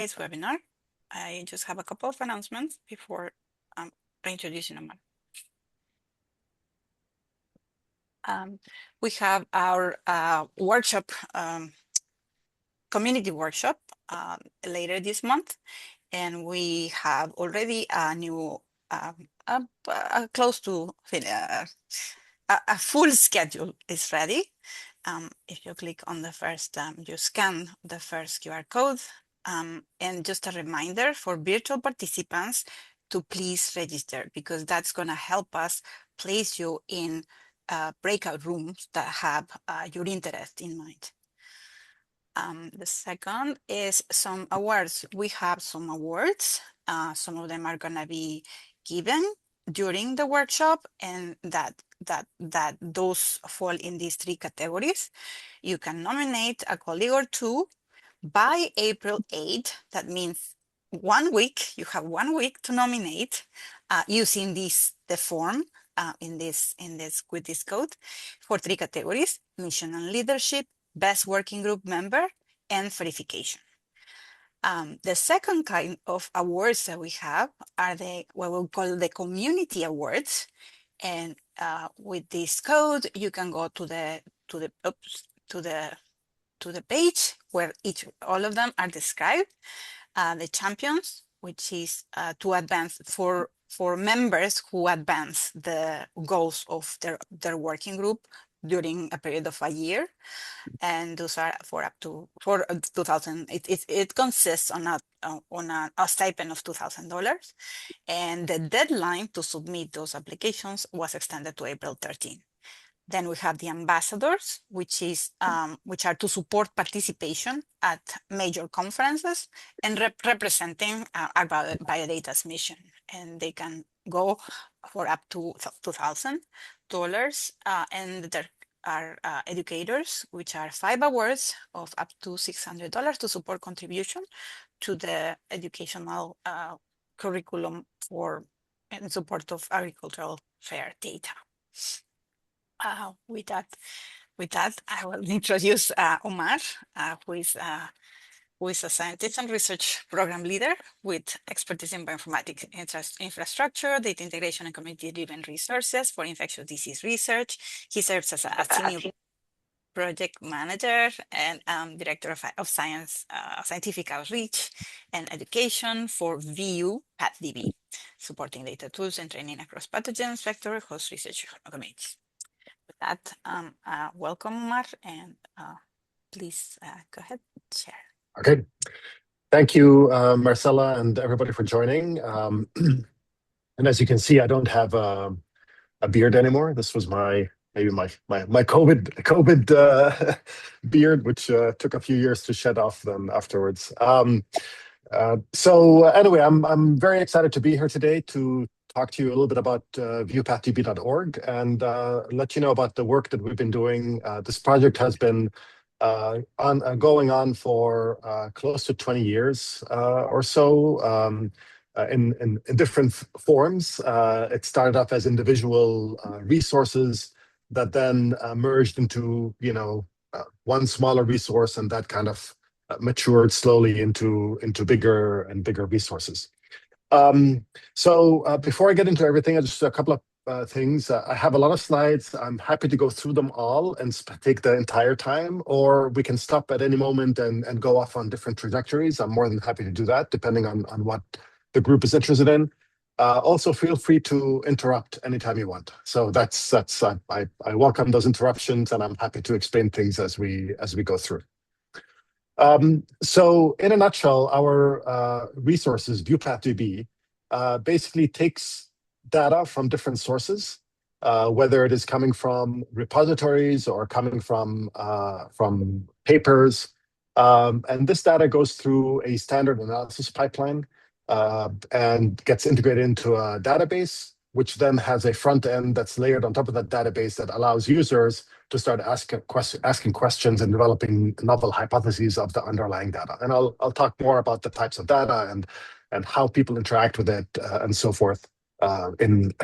today's webinar. I just have a couple of announcements before reintroducing Omar. We have our workshop, community workshop later this month, and we have already a new, close to a full schedule is ready. If you click on the first, you scan the first QR code. And just a reminder for virtual participants to please register, because that's going to help us place you in breakout rooms that have your interest in mind. The second is some awards. We have some awards. Some of them are going to be given during the workshop, and those fall in these three categories. You can nominate a colleague or two by April 8th. That means 1 week. You have 1 week to nominate using the form with this code for three categories: mission and leadership, best working group member, and verification. The second kind of awards that we have are what we call the community awards. And with this code, you can go to the page where all of them are described. The champions, which is to advance for members who advance the goals of their working group during a period of a year, and those are for 2,000. It consists on a stipend of $2,000, and the deadline to submit those applications was extended to April 13. Then we have the ambassadors, which are to support participation at major conferences and representing AgBioData's mission. And they can go for up to $2,000. And there are educators, which are 5 awards of up to $600 to support contribution to the educational curriculum in support of agricultural fair data. With that, I will introduce Omar, who is a scientist and research program leader with expertise in bioinformatics infrastructure, data integration, and community-driven resources for infectious disease research. He serves as a senior project manager and director of scientific outreach and education for VEuPathDB, supporting data tools and training across pathogens, vector, host research communities. With that, welcome, Omar, and please go ahead, share. Okay, thank you, Marcella, and everybody for joining. And as you can see, I don't have a beard anymore. This was maybe my COVID beard, which took a few years to shed off then afterwards. So anyway, I'm very excited to be here today to talk to you a little bit about VEuPathDB.org and let you know about the work that we've been doing. This project has been going on for close to 20 years or so in different forms. It started off as individual resources that then merged into one smaller resource, and that kind of matured slowly into bigger and bigger resources. So before I get into everything, just a couple of things. I have a lot of slides. I'm happy to go through them all and take the entire time, or we can stop at any moment and go off on different trajectories. I'm more than happy to do that, depending on what the group is interested in. Also, feel free to interrupt anytime you want. So I welcome those interruptions, and I'm happy to explain things as we go through. So in a nutshell, our resources, VEuPathDB, basically takes data from different sources, whether it is coming from repositories or coming from papers. And this data goes through a standard analysis pipeline and gets integrated into a database, which then has a front end that's layered on top of that database that allows users to start asking questions and developing novel hypotheses of the underlying data. And I'll talk more about the types of data and how people interact with it and so forth in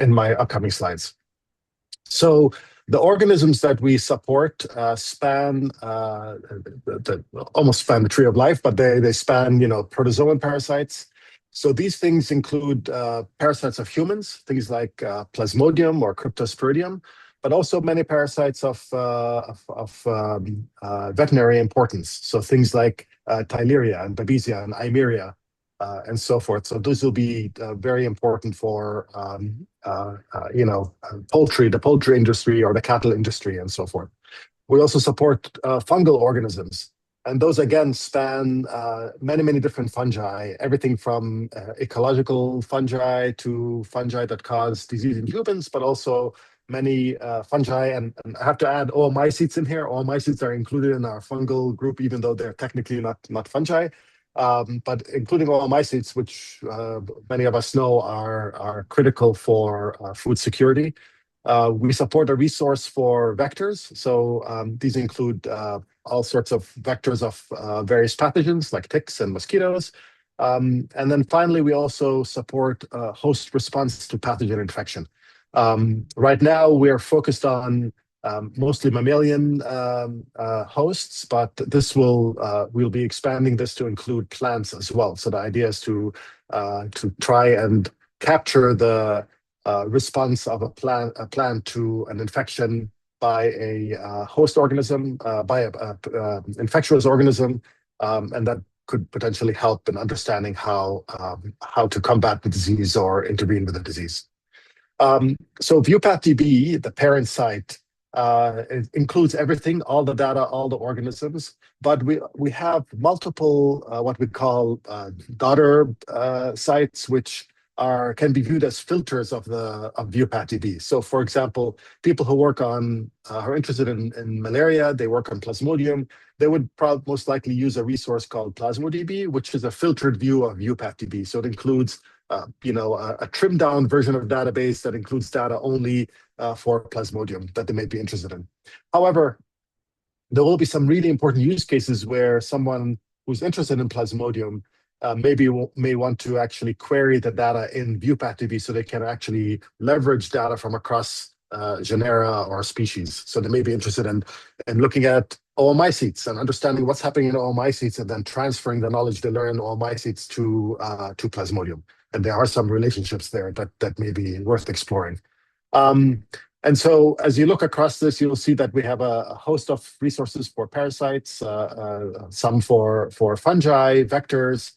my upcoming slides. So The organisms that we support almost span the tree of life, but they span, protozoan parasites. So these things include parasites of humans, things like Plasmodium or Cryptosporidium, but also many parasites of veterinary importance. So things like Theileria and Babesia and Eimeria and so forth. So those will be very important for poultry, the poultry industry or the cattle industry and so forth. We also support fungal organisms. And those, again, span many different fungi, everything from ecological fungi to fungi that cause disease in humans, but also many fungi. And I have to add oomycetes in here. Oomycetes are included in our fungal group, even though they're technically not fungi. But including oomycetes, which many of us know are critical for food security. We support a resource for vectors. So these include all sorts of vectors of various pathogens like ticks and mosquitoes. And then finally, we also support host response to pathogen infection. Right now, we're focused on mostly mammalian hosts, but we'll be expanding this to include plants as well. So the idea is to try and capture the response of a plant to an infection by a host organism, by a infectious organism, and that could potentially help in understanding how to combat the disease or intervene with the disease. So VEuPathDB, the parent site, it includes everything, all the data, all the organisms, but we have multiple what we call daughter sites, which can be viewed as filters of VEuPathDB. So, for example, people who are interested in malaria, they work on Plasmodium, they would most likely use a resource called PlasmoDB, which is a filtered view of VEuPathDB. So it includes a trimmed down version of database that includes data only for Plasmodium that they may be interested in. However, there will be some really important use cases where someone who's interested in Plasmodium may want to actually query the data in VEuPathDB so they can actually leverage data from across genera or species. So they may be interested in looking at oomycetes and understanding what's happening in oomycetes and then transferring the knowledge they learn in oomycetes to Plasmodium. And there are some relationships there that may be worth exploring. And so as you look across this, you'll see that we have a host of resources for parasites, some for fungi, vectors.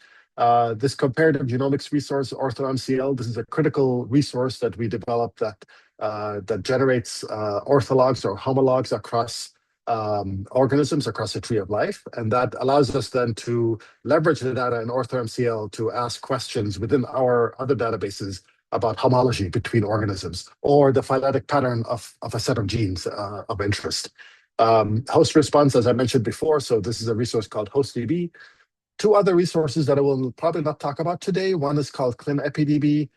This comparative genomics resource, OrthoMCL, this is a critical resource that we developed that generates orthologs or homologs across organisms across the tree of life. And that allows us then to leverage the data in OrthoMCL to ask questions within our other databases about homology between organisms or the phyletic pattern of a set of genes of interest. Host response, as I mentioned before, so this is a resource called HostDB. Two other resources that I will probably not talk about today. One is called ClinEpiDB,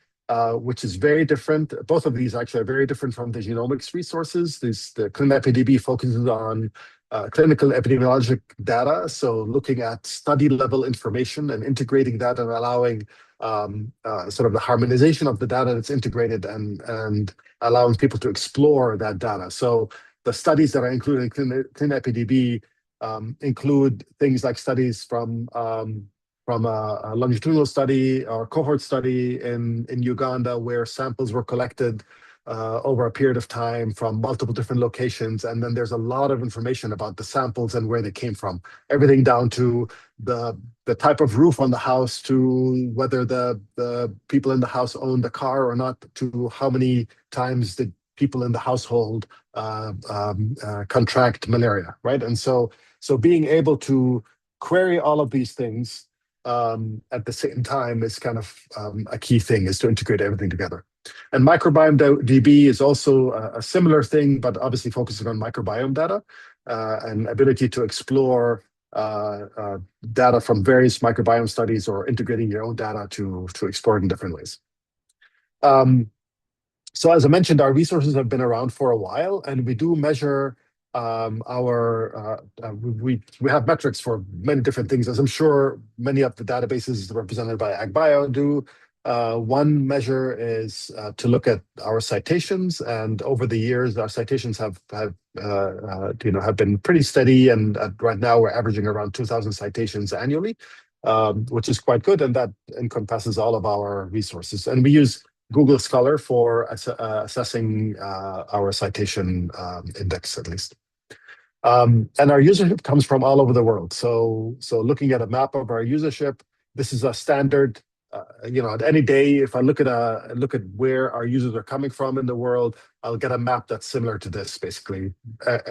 which is very different. Both of these actually are very different from the genomics resources. The ClinEpiDB focuses on clinical epidemiologic data, so looking at study level information and integrating that and allowing sort of the harmonization of the data that's integrated and allowing people to explore that data. So the studies that are included in ClinEpiDB include things like studies from a longitudinal study or cohort study in Uganda where samples were collected over a period of time from multiple different locations. And then there's a lot of information about the samples and where they came from. Everything down to the type of roof on the house, to whether the people in the house owned the car or not, to how many times did people in the household contract malaria, right? And so being able to query all of these things at the same time is kind of a key thing, is to integrate everything together. And MicrobiomeDB is also a similar thing, but obviously focusing on microbiome data and ability to explore data from various microbiome studies or integrating your own data to explore it in different ways. So as I mentioned, our resources have been around for a while, and we do measure we have metrics for many different things, as I'm sure many of the databases represented by AgBio do. One measure is to look at our citations, and over the years, our citations have been pretty steady, and right now we're averaging around 2,000 citations annually, which is quite good, and that encompasses all of our resources. And we use Google Scholar for assessing our citation index, at least. And our usership comes from all over the world. So looking at a map of our usership, this is a standard. At any day, if I look at where our users are coming from in the world, I'll get a map that's similar to this. Basically,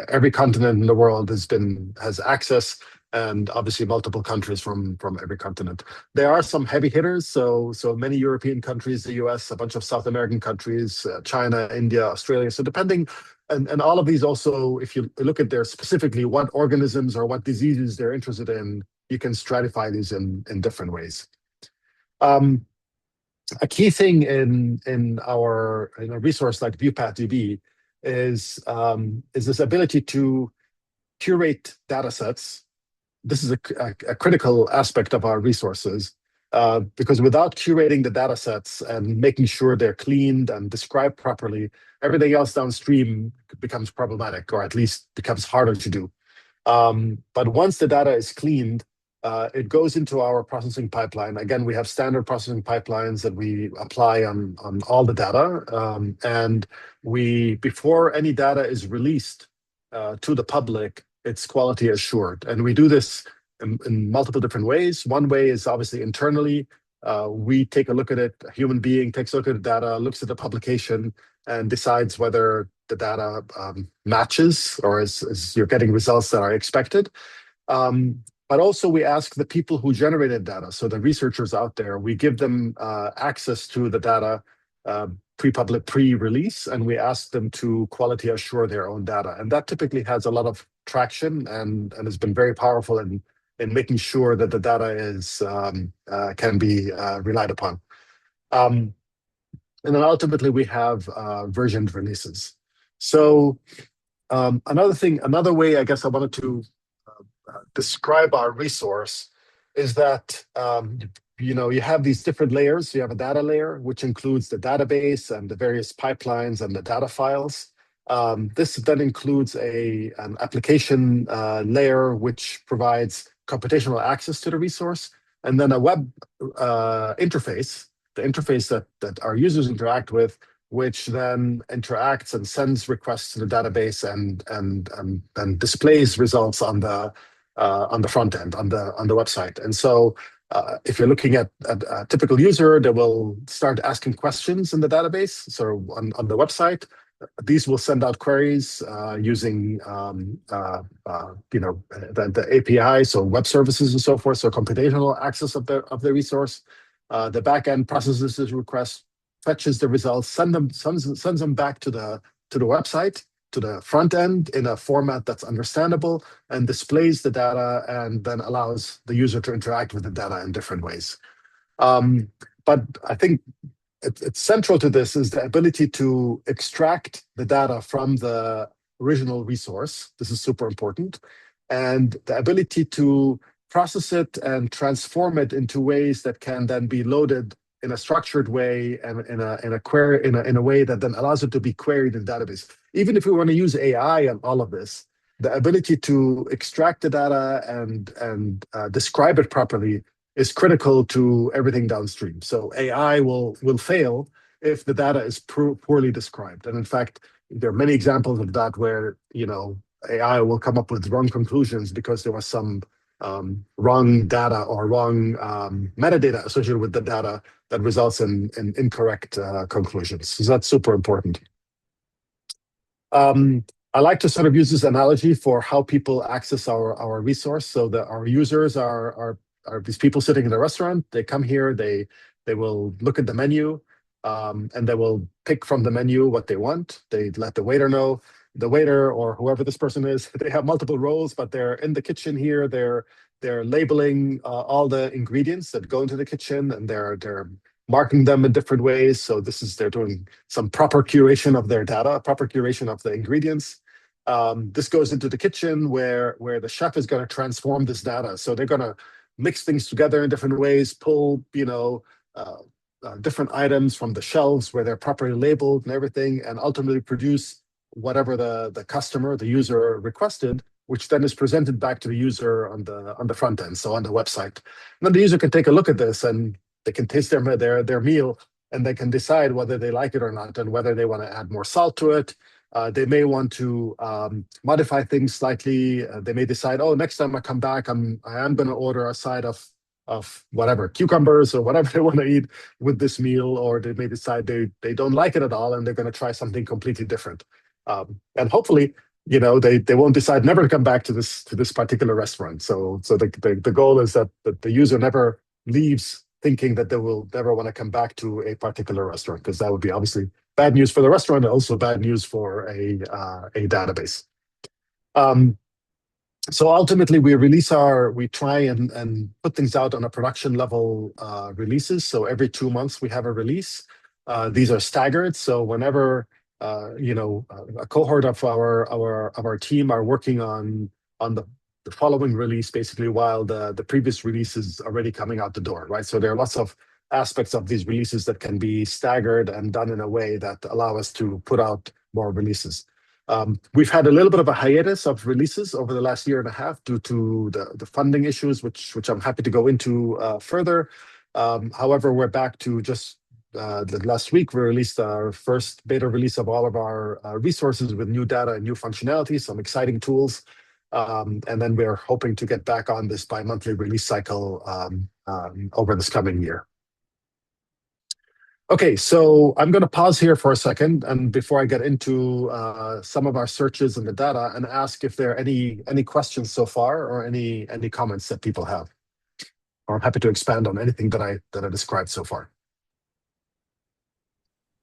every continent in the world has access, and obviously multiple countries from every continent. There are some heavy hitters, so many European countries, the US, a bunch of South American countries, China, India, Australia. So depending, and all of these also, if you look at their specifically what organisms or what diseases they're interested in, you can stratify these in different ways. A key thing in a resource like VEuPathDB is this ability to curate data sets. This is a critical aspect of our resources, because without curating the data sets and making sure they're cleaned and described properly, everything else downstream becomes problematic, or at least becomes harder to do. But once the data is cleaned, it goes into our processing pipeline. Again, we have standard processing pipelines that we apply on all the data. And before any data is released to the public, it's quality assured. And we do this in multiple different ways. One way is obviously internally. We take a look at it, a human being takes a look at the data, looks at the publication, and decides whether the data matches or is you're getting results that are expected. But also we ask the people who generated data, so the researchers out there, we give them access to the data pre-release, and we ask them to quality assure their own data. And that typically has a lot of traction and has been very powerful in making sure that the data can be relied upon. And then ultimately we have versioned releases. So another way I guess I wanted to describe our resource is that you have these different layers. You have a data layer, which includes the database and the various pipelines and the data files. This then includes an application layer, which provides computational access to the resource, and then a web interface, the interface that our users interact with, which then interacts and sends requests to the database and displays results on the front end, on the website. And so if you're looking at a typical user, they will start asking questions in the database. So on the website, these will send out queries using the API, so web services and so forth, so computational access of the resource. The backend processes this request, fetches the results, sends them back to the website, to the front end in a format that's understandable, and displays the data, and then allows the user to interact with the data in different ways. But I think it's central to this is the ability to extract the data from the original resource. This is super important. And the ability to process it and transform it into ways that can then be loaded in a structured way and in a way that then allows it to be queried in the database. Even if we want to use AI on all of this, the ability to extract the data and describe it properly is critical to everything downstream. So AI will fail if the data is poorly described. And in fact, there are many examples of that where AI will come up with wrong conclusions because there was some wrong data or wrong metadata associated with the data that results in incorrect conclusions. So that's super important. I like to sort of use this analogy for how people access our resource. So that our users are these people sitting in a restaurant. They come here, they will look at the menu, and they will pick from the menu what they want. They let the waiter know. The waiter or whoever this person is, they have multiple roles, but they're in the kitchen here. They're labeling all the ingredients that go into the kitchen, and they're marking them in different ways. So they're doing some proper curation of their data, proper curation of the ingredients. This goes into the kitchen where the chef is going to transform this data. So they're going to mix things together in different ways, pull different items from the shelves where they're properly labeled and everything, and ultimately produce whatever the customer, the user requested, which then is presented back to the user on the front end, so on the website. And then the user can take a look at this and they can taste their meal, and they can decide whether they like it or not, and whether they want to add more salt to it. They may want to modify things slightly. They may decide, oh, next time I come back, I am going to order a side of whatever, cucumbers or whatever they want to eat with this meal, or they may decide they don't like it at all and they're going to try something completely different. And hopefully, they won't decide never to come back to this particular restaurant. So the goal is that the user never leaves thinking that they will never want to come back to a particular restaurant, because that would be obviously bad news for the restaurant and also bad news for a database. So ultimately, we try and put things out on a production level releases. So every 2 months we have a release. These are staggered. So whenever a cohort of our team are working on the following release, basically, while the previous release is already coming out the door, right? So there are lots of aspects of these releases that can be staggered and done in a way that allow us to put out more releases. We've had a little bit of a hiatus of releases over the last year and a half due to the funding issues, which I'm happy to go into further. However, we're back to just the last week, we released our first beta release of all of our resources with new data and new functionality, some exciting tools. And then we're hoping to get back on this bi-monthly release cycle over this coming year. Okay, so I'm going to pause here for a second, and before I get into some of our searches and the data, and ask if there are any questions so far, or any comments that people have. Or I'm happy to expand on anything that I described so far.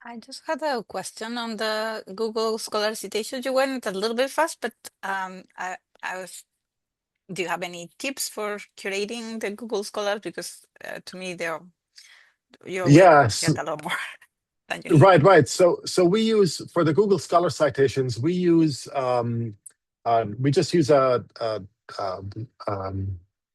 I just had a question on the Google Scholar citations. You went a little bit fast, but do you have any tips for curating the Google Scholars? Because to me, you get a lot more than you need. Right. So we use, for the Google Scholar citations, we just use a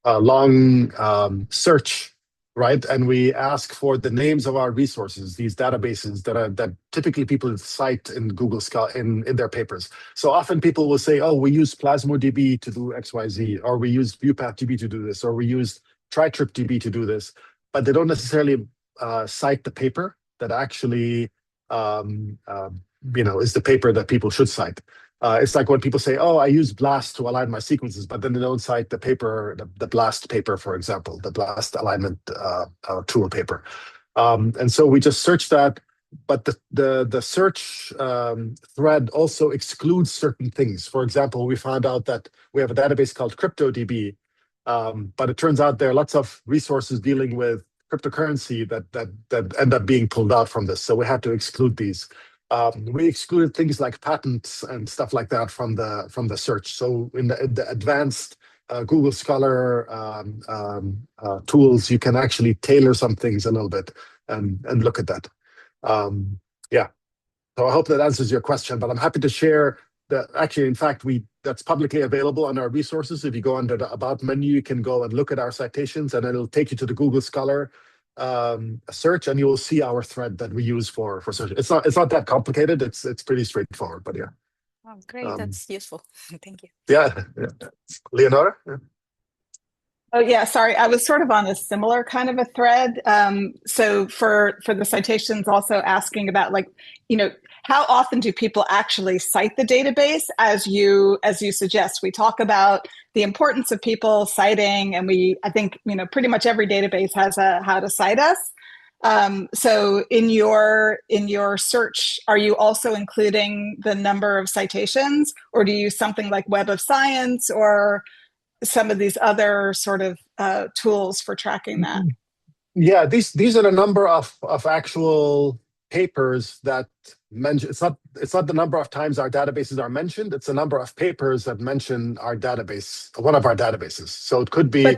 long search, right? And we ask for the names of our resources, these databases that typically people cite in Google Scholar in their papers. So often people will say, oh, we use PlasmoDB to do XYZ, or we use VEuPathDB to do this, or we use TriTripDB to do this, but they don't necessarily cite the paper that actually is the paper that people should cite. It's like when people say, oh, I use BLAST to align my sequences, but then they don't cite the paper, the BLAST paper, for example, the BLAST alignment tool paper. And so we just search that, but the search thread also excludes certain things. For example, we found out that we have a database called CryptoDB, but it turns out there are lots of resources dealing with cryptocurrency that end up being pulled out from this. So we had to exclude these. We excluded things like patents and stuff like that from the search. So in the advanced Google Scholar tools, you can actually tailor some things a little bit and look at that. Yeah. So I hope that answers your question, but I'm happy to share that. Actually, in fact, that's publicly available on our resources. If you go under the About menu, you can go and look at our citations, and it'll take you to the Google Scholar search, and you will see our thread that we use for search. It's not that complicated. It's pretty straightforward, but yeah. Oh, great. That's useful. Thank you. Yeah. Leonora? Yeah. Oh, yeah, sorry. I was sort of on a similar kind of a thread. So for the citations, also asking about, like, how often do people actually cite the database as you suggest? We talk about the importance of people citing, and I think pretty much every database has a how to cite us. So in your search, are you also including the number of citations, or do you use something like Web of Science or some of these other sort of tools for tracking that? Yeah, these are the number of actual papers that mention. It's not the number of times our databases are mentioned. It's the number of papers that mention our database, one of our databases. So it could be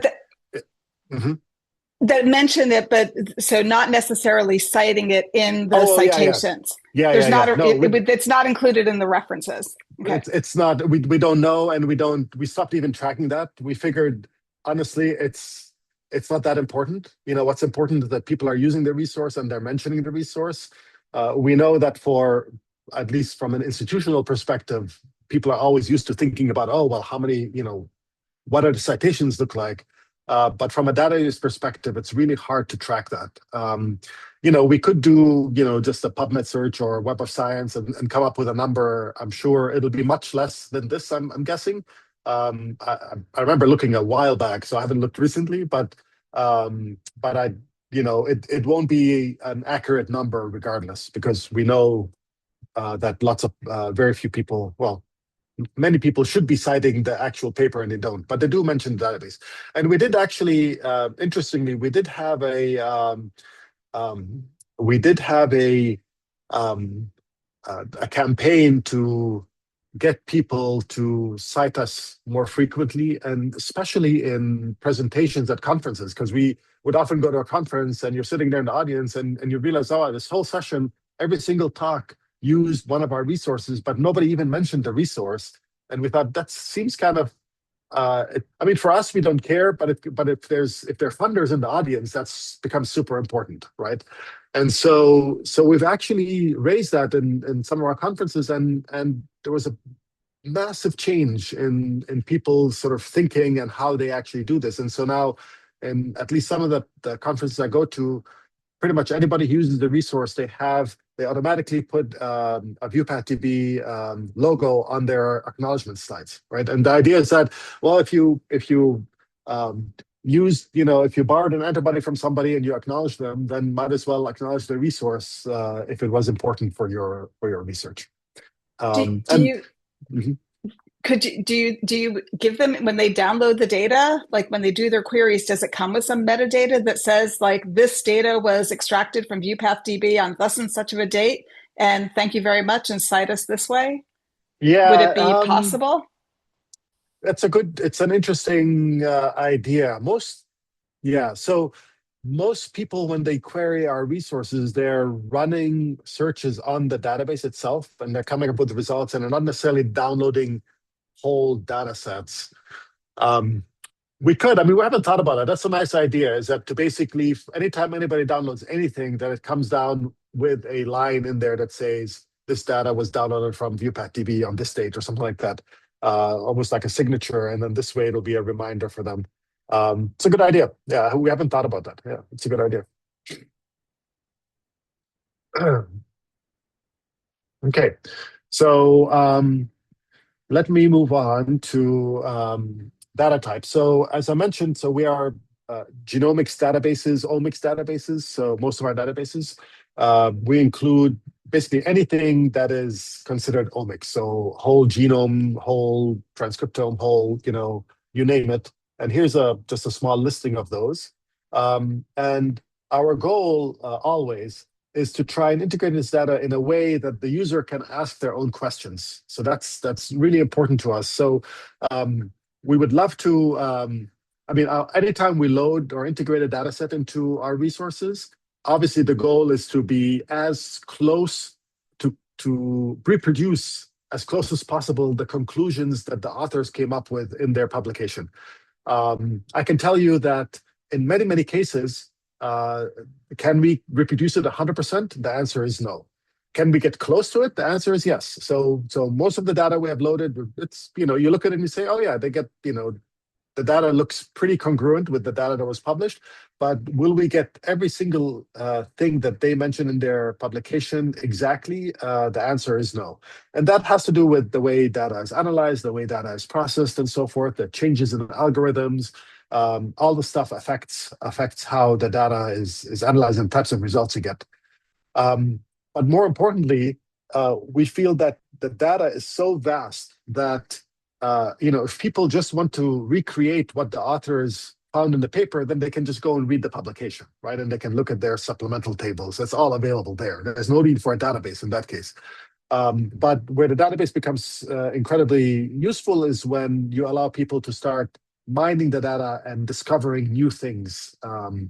that mention it, but so not necessarily citing it in the citations. It's not included in the references. Okay. It's not. We don't know, and we stopped even tracking that. We figured, honestly, it's not that important. What's important is that people are using the resource and they're mentioning the resource. We know that at least from an institutional perspective, people are always used to thinking about, oh, well, how many, what are the citations look like? But from a data use perspective, it's really hard to track that. We could do, just a PubMed search or Web of Science and come up with a number. I'm sure it'll be much less than this, I'm guessing. I remember looking a while back, so I haven't looked recently, but it won't be an accurate number regardless, because we know that very few people, well, many people should be citing the actual paper and they don't, but they do mention the database. And we did actually, interestingly, we did have a campaign to get people to cite us more frequently, and especially in presentations at conferences, because we would often go to a conference and you're sitting there in the audience and you realize, oh, this whole session, every single talk used one of our resources, but nobody even mentioned the resource. And we thought that seems kind of, for us, we don't care, but if there are funders in the audience, that's becomes super important, right? And so we've actually raised that in some of our conferences, and there was a massive change in people's sort of thinking and how they actually do this. And so now, in at least some of the conferences I go to, pretty much anybody who uses the resource, they automatically put a VEuPathDB logo on their acknowledgement slides, right? And the idea is that, well, if you if you borrowed an antibody from somebody and you acknowledge them, then might as well acknowledge the resource if it was important for your research. Do you give them, when they download the data, like when they do their queries, does it come with some metadata that says, like, this data was extracted from VEuPathDB on thus and such of a date, and thank you very much, and cite us this way? Yeah. Would it be possible? It's an interesting idea. So most people, when they query our resources, they're running searches on the database itself, and they're coming up with the results, and they're not necessarily downloading whole data sets. We haven't thought about it. That's a nice idea, is that to basically, anytime anybody downloads anything, that it comes down with a line in there that says, this data was downloaded from VEuPathDB on this date or something like that, almost like a signature, and then this way it'll be a reminder for them. It's a good idea. Yeah, we haven't thought about that. Yeah, it's a good idea. Okay, so let me move on to data types. So as I mentioned, we are genomics databases, omics databases. So most of our databases, we include basically anything that is considered omics. So whole genome, whole transcriptome, whole, you name it. And here's just a small listing of those. And our goal always is to try and integrate this data in a way that the user can ask their own questions. So that's really important to us. So we would love to, anytime we load or integrate a data set into our resources, obviously the goal is to be as close to reproduce as close as possible the conclusions that the authors came up with in their publication. I can tell you that in many, many cases, can we reproduce it 100%? The answer is no. Can we get close to it? The answer is yes. So most of the data we have loaded, it's, you look at it and you say, oh yeah, they get, the data looks pretty congruent with the data that was published, but will we get every single thing that they mentioned in their publication exactly? The answer is no. And that has to do with the way data is analyzed, the way data is processed and so forth, the changes in algorithms. All the stuff affects how the data is analyzed and types of results you get. But more importantly, we feel that the data is so vast that if people just want to recreate what the authors found in the paper, then they can just go and read the publication, right? And they can look at their supplemental tables. That's all available there. There's no need for a database in that case. But where the database becomes incredibly useful is when you allow people to start mining the data and discovering new things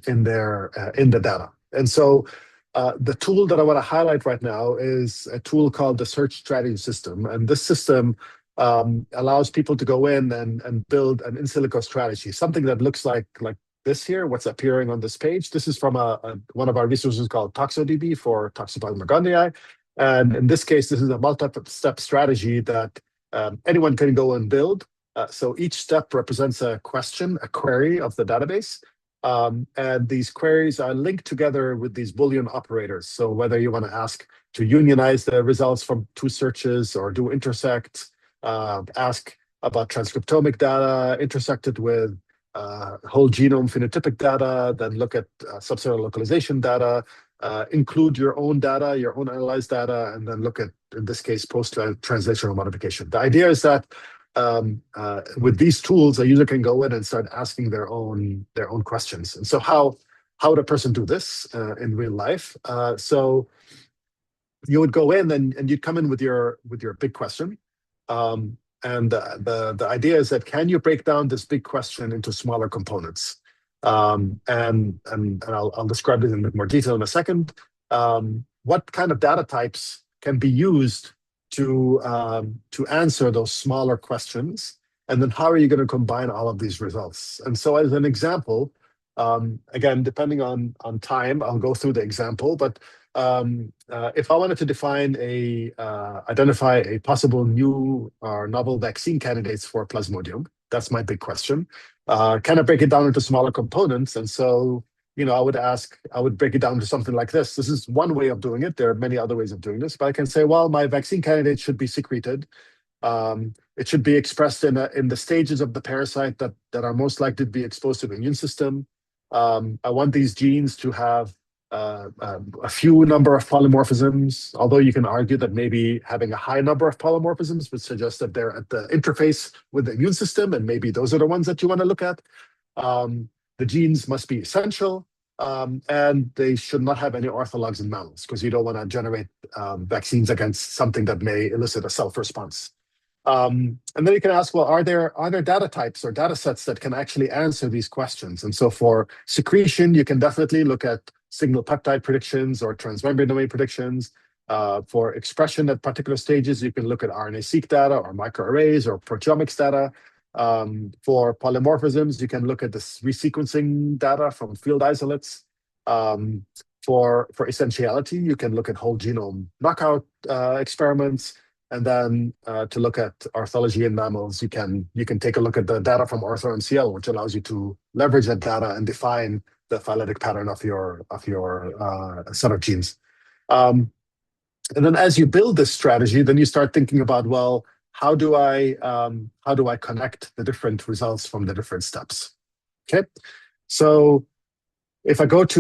in the data. And so the tool that I want to highlight right now is a tool called the Search Strategy System. And this system allows people to go in and build an in-silico strategy, something that looks like this here, what's appearing on this page. This is from one of our resources called ToxoDB for Toxoplasma gondii. And in this case, this is a multi-step strategy that anyone can go and build. So each step represents a question, a query of the database. And these queries are linked together with these Boolean operators. So whether you want to ask to unionize the results from two searches or do intersect, ask about transcriptomic data intersected with whole genome phenotypic data, then look at subcellular localization data, include your own data, your own analyzed data, and then look at, in this case, post-translational modification. The idea is that with these tools, a user can go in and start asking their own questions. And so how would a person do this in real life? So you would go in and you'd come in with your big question. And the idea is that, can you break down this big question into smaller components? And I'll describe this in a bit more detail in a second. What kind of data types can be used to answer those smaller questions? And then how are you going to combine all of these results? And so as an example, again, depending on time, I'll go through the example, but if I wanted to identify a possible new or novel vaccine candidates for Plasmodium, that's my big question. Can I break it down into smaller components? And so, I would break it down to something like this. This is one way of doing it. There are many other ways of doing this, but I can say, well, my vaccine candidate should be secreted. It should be expressed in the stages of the parasite that are most likely to be exposed to the immune system. I want these genes to have a few number of polymorphisms, although you can argue that maybe having a high number of polymorphisms would suggest that they're at the interface with the immune system, and maybe those are the ones that you want to look at. The genes must be essential, and they should not have any orthologs in mammals, because you don't want to generate vaccines against something that may elicit a self-response. And then you can ask, well, are there data types or data sets that can actually answer these questions? And so for secretion, you can definitely look at signal peptide predictions or transmembrane domain predictions. For expression at particular stages, you can look at RNA-seq data or microarrays or proteomics data. For polymorphisms, you can look at this resequencing data from field isolates. For essentiality, you can look at whole genome knockout experiments. And then to look at orthology in mammals, you can take a look at the data from OrthoMCL, which allows you to leverage that data and define the phyletic pattern of your set of genes. And then as you build this strategy, then you start thinking about, well, how do I connect the different results from the different steps? Okay, so if I go to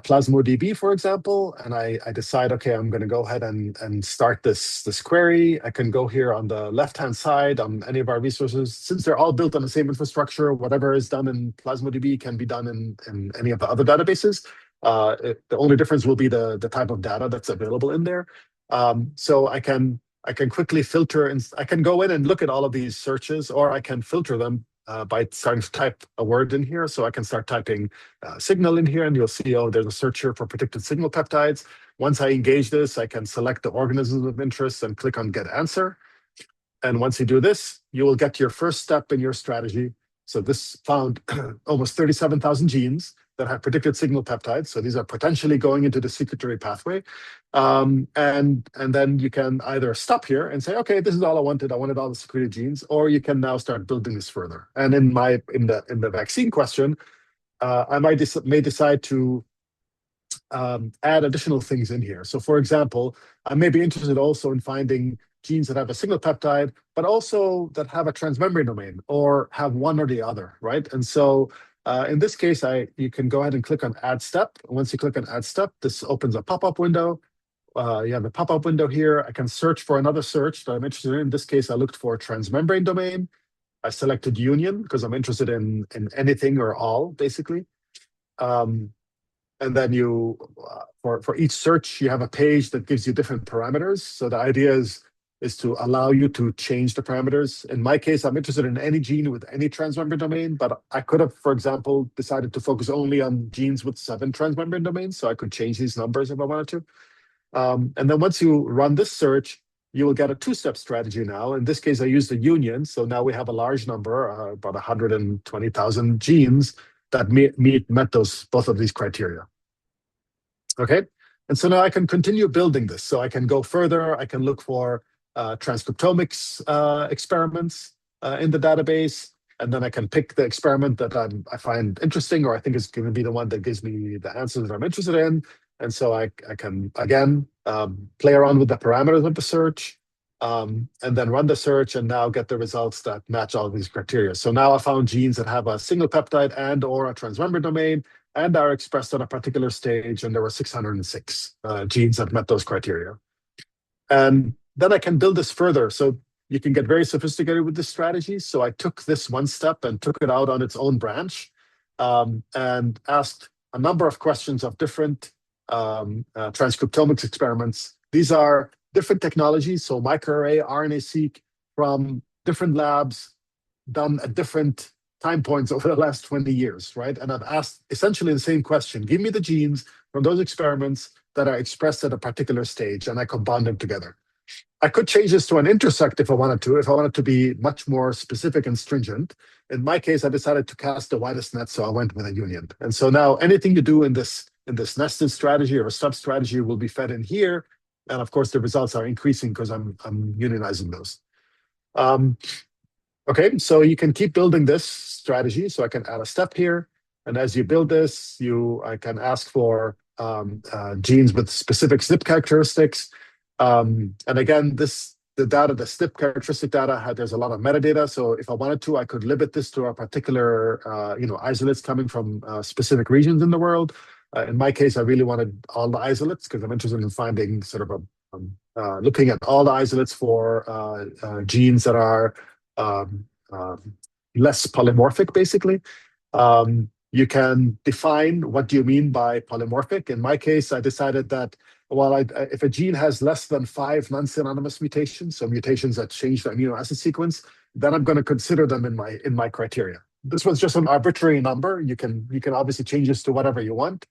PlasmoDB, for example, and I decide, okay, I'm going to go ahead and start this query, I can go here on the left-hand side on any of our resources. Since they're all built on the same infrastructure, whatever is done in PlasmoDB can be done in any of the other databases. The only difference will be the type of data that's available in there. So I can quickly filter, and I can go in and look at all of these searches, or I can filter them by starting to type a word in here. So I can start typing signal in here, and you'll see, oh, there's a search here for predicted signal peptides. Once I engage this, I can select the organisms of interest and click on Get Answer. And once you do this, you will get your first step in your strategy. So this found almost 37,000 genes that have predicted signal peptides. So these are potentially going into the secretory pathway. And then you can either stop here and say, okay, this is all I wanted. I wanted all the secreted genes, or you can now start building this further. And in the vaccine question, I may decide to add additional things in here. So for example, I may be interested also in finding genes that have a signal peptide, but also that have a transmembrane domain or have one or the other, right? And so in this case, you can go ahead and click on Add Step. Once you click on Add Step, this opens a pop-up window. You have a pop-up window here. I can search for another search that I'm interested in. In this case, I looked for transmembrane domain. I selected union because I'm interested in anything or all, basically. And then for each search, you have a page that gives you different parameters. So the idea is to allow you to change the parameters. In my case, I'm interested in any gene with any transmembrane domain, but I could have, for example, decided to focus only on genes with 7 transmembrane domains, so I could change these numbers if I wanted to. And then once you run this search, you will get a 2-step strategy now. In this case, I used the union, so now we have a large number, about 120,000 genes. met both of these criteria. Okay, and so now I can continue building this. So I can go further. I can look for transcriptomics experiments in the database, and then I can pick the experiment that I find interesting, or I think is going to be the one that gives me the answer that I'm interested in. And so I can, again, play around with the parameters of the search, and then run the search and now get the results that match all of these criteria. So now I found genes that have a single peptide and or a transmembrane domain and are expressed at a particular stage, and there were 606 genes that met those criteria. And then I can build this further. So you can get very sophisticated with this strategy. So I took this one step and took it out on its own branch, and asked a number of questions of different transcriptomics experiments. These are different technologies, so microarray, RNA-seq, from different labs done at different time points over the last 20 years, right? And I've asked essentially the same question. Give me the genes from those experiments that are expressed at a particular stage, and I combine them together. I could change this to an intersect if I wanted to be much more specific and stringent. In my case, I decided to cast the widest net, so I went with a union. And so now anything you do in this nested strategy or a sub-strategy will be fed in here. And of course, the results are increasing because I'm unionizing those. Okay, so you can keep building this strategy. So I can add a step here. And as you build this, I can ask for genes with specific SNP characteristics. And again, the SNP characteristic data, there's a lot of metadata. So if I wanted to, I could limit this to a particular, isolates coming from specific regions in the world. In my case, I really wanted all the isolates because I'm interested in finding sort of looking at all the isolates for genes that are less polymorphic, basically. You can define what do you mean by polymorphic. In my case, I decided that, well, if a gene has less than 5 non-synonymous mutations, so mutations that change the amino acid sequence, then I'm going to consider them in my criteria. This was just an arbitrary number. You can obviously change this to whatever you want.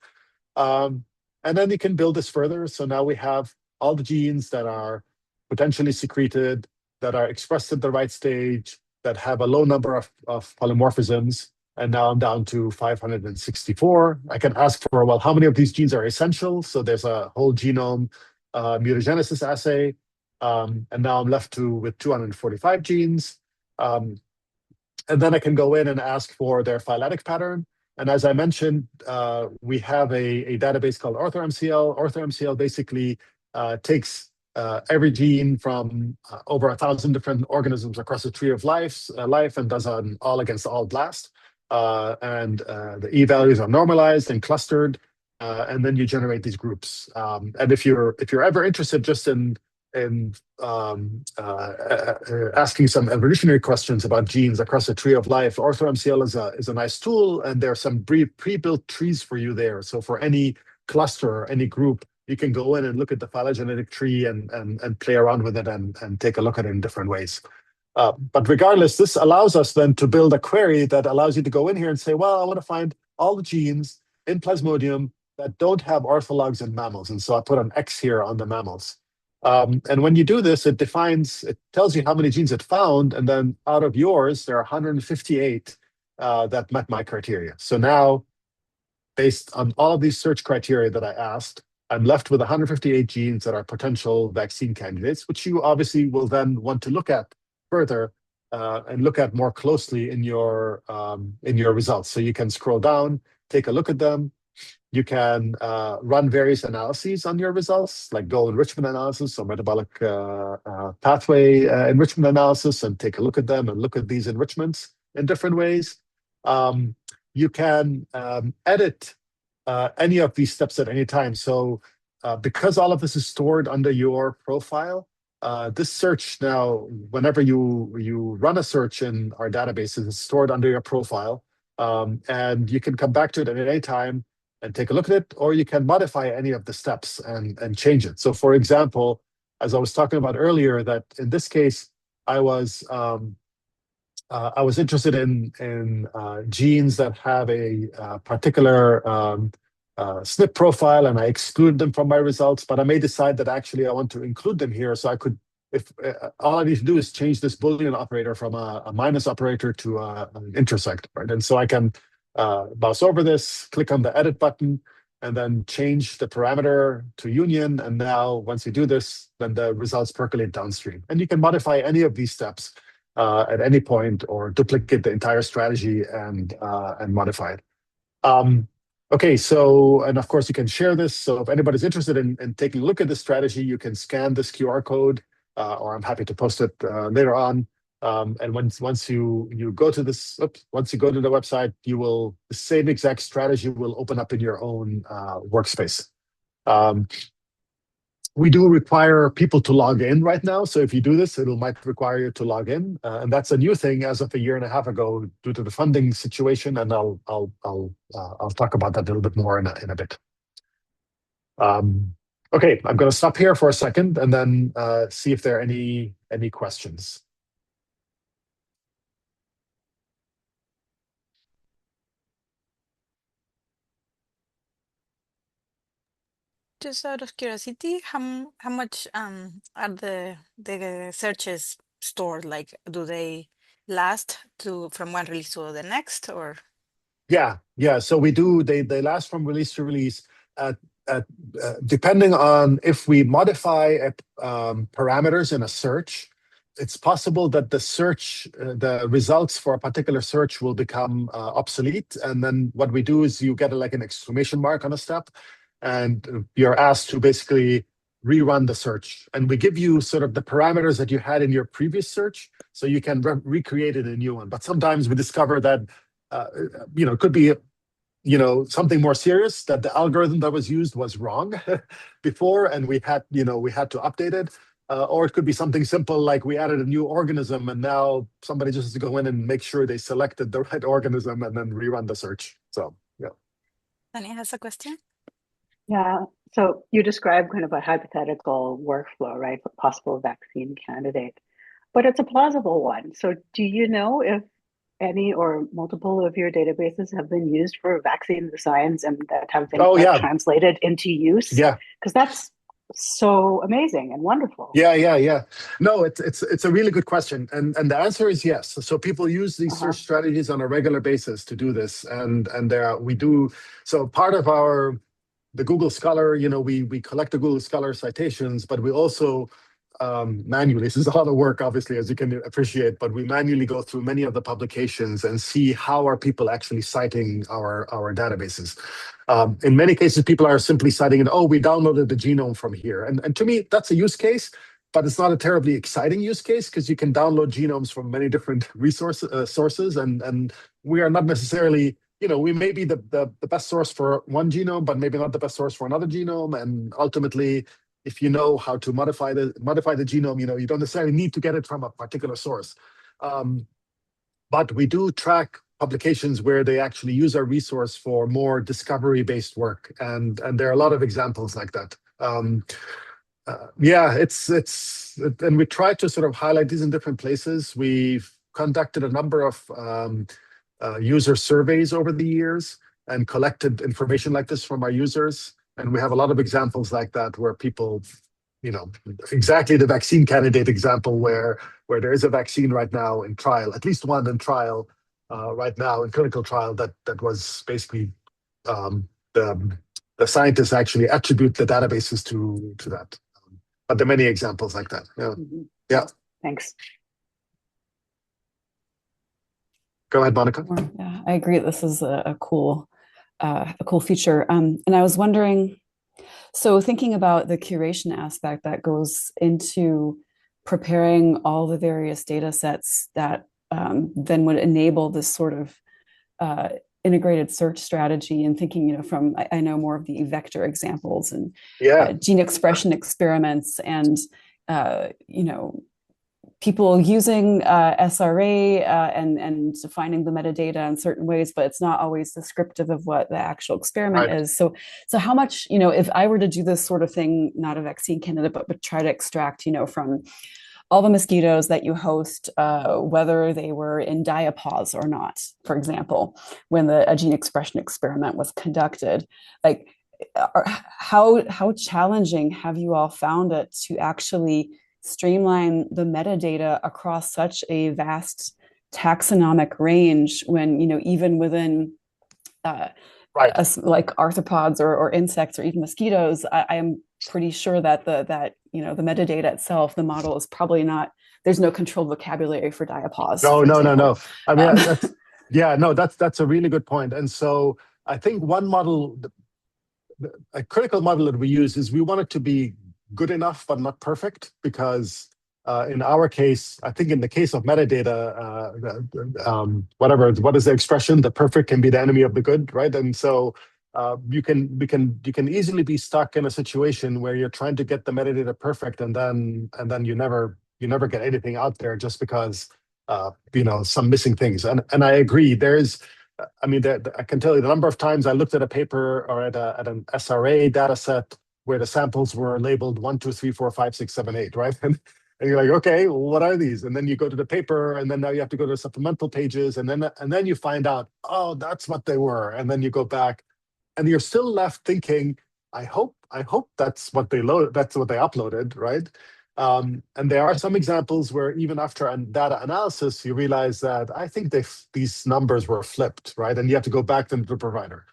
And then you can build this further. So now we have all the genes that are potentially secreted, that are expressed at the right stage, that have a low number of polymorphisms. And now I'm down to 564. I can ask for, well, how many of these genes are essential? So there's a whole genome mutagenesis assay. And now I'm left with 245 genes. And then I can go in and ask for their phyletic pattern. And as I mentioned, we have a database called OrthoMCL. OrthoMCL basically takes every gene from over 1,000 different organisms across the tree of life and does an all against all blast. And the e-values are normalized and clustered, and then you generate these groups. And if you're ever interested just in asking some evolutionary questions about genes across the tree of life, OrthoMCL is a nice tool, and there are some pre-built trees for you there. So for any cluster or any group, you can go in and look at the phylogenetic tree and play around with it and take a look at it in different ways. But regardless, this allows us then to build a query that allows you to go in here and say, well, I want to find all the genes in Plasmodium that don't have orthologs in mammals. And so I put an X here on the mammals. And when you do this, it tells you how many genes it found. And then out of yours, there are 158 that met my criteria. So now, based on all of these search criteria that I asked, I'm left with 158 genes that are potential vaccine candidates, which you obviously will then want to look at further and look at more closely in your results. So you can scroll down, take a look at them. You can run various analyses on your results, like goal enrichment analysis or metabolic pathway enrichment analysis, and take a look at them and look at these enrichments in different ways. You can edit any of these steps at any time. So because all of this is stored under your profile, this search now, whenever you run a search in our databases, it's stored under your profile, and you can come back to it at any time and take a look at it, or you can modify any of the steps and change it. So for example, as I was talking about earlier, that in this case, I was interested in genes that have a particular SNP profile, and I excluded them from my results, but I may decide that actually I want to include them here. So I could, if all I need to do is change this Boolean operator from a minus operator to an intersect, right? And so I can mouse over this, click on the edit button, and then change the parameter to union. And now once you do this, then the results percolate downstream. And you can modify any of these steps at any point, or duplicate the entire strategy and modify it. Okay, so, and of course you can share this. So if anybody's interested in taking a look at this strategy, you can scan this QR code, or I'm happy to post it later on. And once you go to this, once you go to the website, the same exact strategy will open up in your own workspace. We do require people to log in right now. So if you do this, might require you to log in. And that's a new thing as of a year and a half ago due to the funding situation. And I'll talk about that a little bit more in a bit. Okay, I'm going to stop here for a second and then see if there are any questions. Just out of curiosity, how much are the searches stored? Like, do they last from one release to the next, or? Yeah. So we do. They last from release to release. Depending on if we modify parameters in a search, it's possible that the results for a particular search will become obsolete. And then what we do is you get like an exclamation mark on a step, and you're asked to basically rerun the search. And we give you sort of the parameters that you had in your previous search, so you can recreate it in a new one. But sometimes we discover that it could be something more serious, that the algorithm that was used was wrong before, and we had to update it. Or it could be something simple, like we added a new organism, and now somebody just has to go in and make sure they selected the right organism and then rerun the search. So, yeah. Tania has a question. Yeah, so you described kind of a hypothetical workflow, right, for possible vaccine candidate, but it's a plausible one. So do you know if any or multiple of your databases have been used for vaccine science and that have been translated into use? Yeah. Because that's so amazing and wonderful. Yeah. No, it's a really good question, and the answer is yes. So people use these search strategies on a regular basis to do this, and we do. So part of the Google Scholar, we collect the Google Scholar citations, but we also manually, this is a lot of work, obviously, as you can appreciate, but we manually go through many of the publications and see how are people actually citing our databases. In many cases, people are simply citing it, we downloaded the genome from here. And to me, that's a use case, but it's not a terribly exciting use case, because you can download genomes from many different sources, and we are not necessarily, we may be the best source for one genome, but maybe not the best source for another genome. And ultimately, if you know how to modify the genome, you don't necessarily need to get it from a particular source. But we do track publications where they actually use our resource for more discovery-based work, and there are a lot of examples like that. And we try to sort of highlight these in different places. We've conducted a number of user surveys over the years and collected information like this from our users. And we have a lot of examples like that where people, exactly the vaccine candidate example where there is a vaccine right now in trial, at least one in trial right now in clinical trial that was basically the scientists actually attribute the databases to that. But there are many examples like that. Yeah. Yeah. Thanks. Go ahead, Monica. Yeah, I agree. This is a cool feature. And I was wondering, so thinking about the curation aspect that goes into preparing all the various data sets that then would enable this sort of integrated search strategy, and thinking, from, I know more of the vector examples and gene expression experiments, and, people using SRA and defining the metadata in certain ways, but it's not always descriptive of what the actual experiment is. So how much, if I were to do this sort of thing, not a vaccine candidate, but try to extract, from all the mosquitoes that you host, whether they were in diapause or not, for example, when a gene expression experiment was conducted, like how challenging have you all found it to actually streamline the metadata across such a vast taxonomic range when, even within Right. like arthropods or insects or even mosquitoes, I am pretty sure that the metadata itself, the model is probably not. There's no controlled vocabulary for diapause. No. I mean, that's a really good point. And so I think one model, a critical model that we use is we want it to be good enough but not perfect, because in our case, I think in the case of metadata, what is the expression? The perfect can be the enemy of the good, right? And so you can easily be stuck in a situation where you're trying to get the metadata perfect, and then you never get anything out there just because some missing things. And I agree. I can tell you the number of times I looked at a paper or at an SRA data set where the samples were labeled 1, 2, 3, 4, 5, 6, 7, 8, right? And you're like, okay, well, what are these? And then you go to the paper, and then now you have to go to the supplemental pages, and then you find out, oh, that's what they were. And then you go back, and you're still left thinking, I hope that's what they uploaded, right? And there are some examples where even after data analysis, you realize that I think these numbers were flipped, right? And you have to go back to the provider.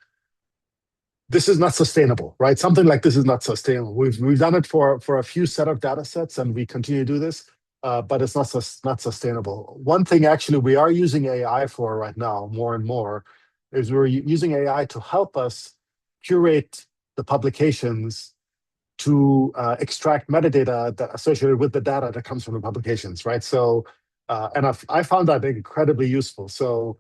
This is not sustainable, right? Something like this is not sustainable. We've done it for a few set of data sets, and we continue to do this, but it's not sustainable. One thing actually we are using AI for right now, more and more, is we're using AI to help us curate the publications to extract metadata that associated with the data that comes from the publications, right? So, and I found that incredibly useful. So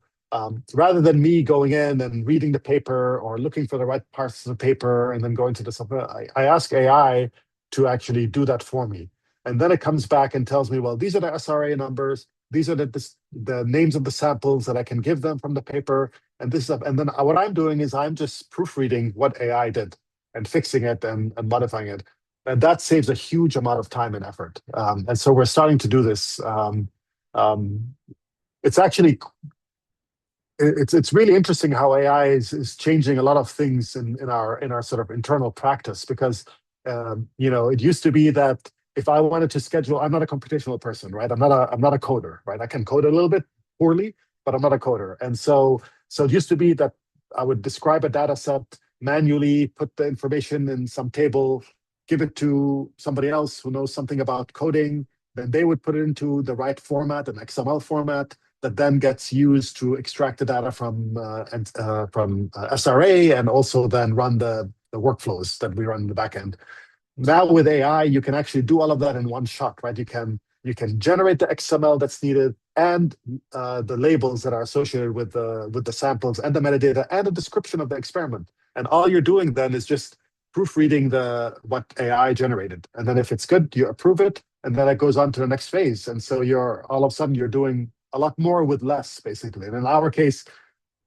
rather than me going in and reading the paper or looking for the right parts of the paper and then going to the I ask AI to actually do that for me. And then it comes back and tells me, well, these are the SRA numbers. These are the names of the samples that I can give them from the paper. And then what I'm doing is I'm just proofreading what AI did and fixing it and modifying it. And that saves a huge amount of time and effort. And so we're starting to do this. It's actually, it's really interesting how AI is changing a lot of things in our sort of internal practice, because it used to be that if I wanted to schedule, I'm not a computational person, right? I'm not a coder, right? I can code a little bit poorly, but I'm not a coder. And so it used to be that I would describe a data set manually, put the information in some table, give it to somebody else who knows something about coding, then they would put it into the right format, an XML format, that then gets used to extract the data from SRA, and also then run the workflows that we run in the backend. Now with AI, you can actually do all of that in one shot, right? You can generate the XML that's needed, and the labels that are associated with the samples, and the metadata, and the description of the experiment. And all you're doing then is just proofreading what AI generated. And then if it's good, you approve it, and then it goes on to the next phase. And so all of a sudden you're doing a lot more with less, basically. And in our case,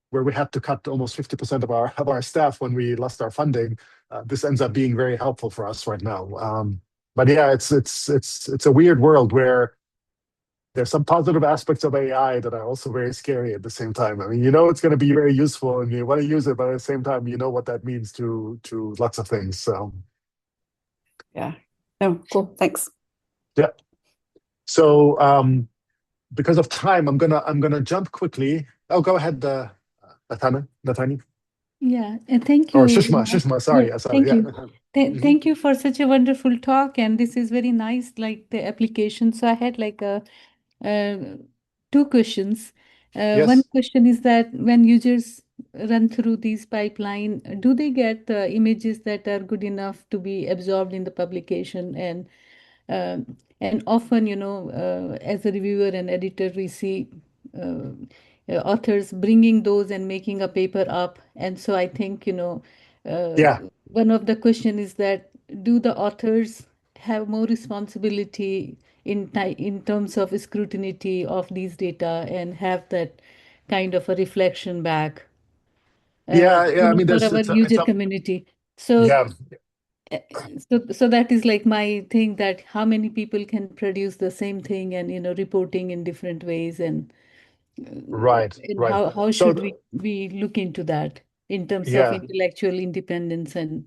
where we had to cut almost 50% of our staff when we lost our funding, this ends up being very helpful for us right now. But yeah, it's a weird world where there's some positive aspects of AI that are also very scary at the same time. I mean, it's going to be very useful and you want to use it, but at the same time, you know what that means to lots of things. So yeah. Oh, cool. Thanks. Yeah. So because of time, I'm gonna jump quickly. Oh, go ahead, Nathani. Yeah, and thank you. Or Shushma, sorry. Yeah, Sorry. thank you. Thank you for such a wonderful talk, and this is very nice, like the application. So I had like two questions. Yes. One question is that when users run through these pipeline, do they get the images that are good enough to be absorbed in the publication? And often, as a reviewer and editor, we see authors bringing those and making a paper up. And so I think, one of the question is that, do the authors have more responsibility in terms of scrutiny of these data and have that kind of a reflection back? I mean, for our user community. So yeah. So that is like my thing, that how many people can produce the same thing and reporting in different ways, and Right. how should we look into that in terms of intellectual independence and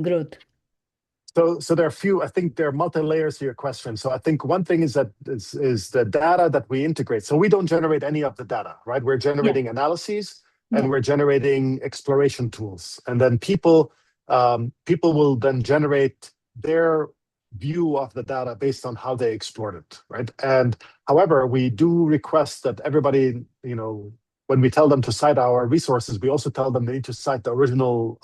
growth? So there are I think there are multi-layers to your question. So I think one thing is that is the data that we integrate. So we don't generate any of the data, right? We're generating analyses and we're generating exploration tools. And then people will then generate their view of the data based on how they explored it, right? And however, we do request that everybody, when we tell them to cite our resources, we also tell them they need to cite the original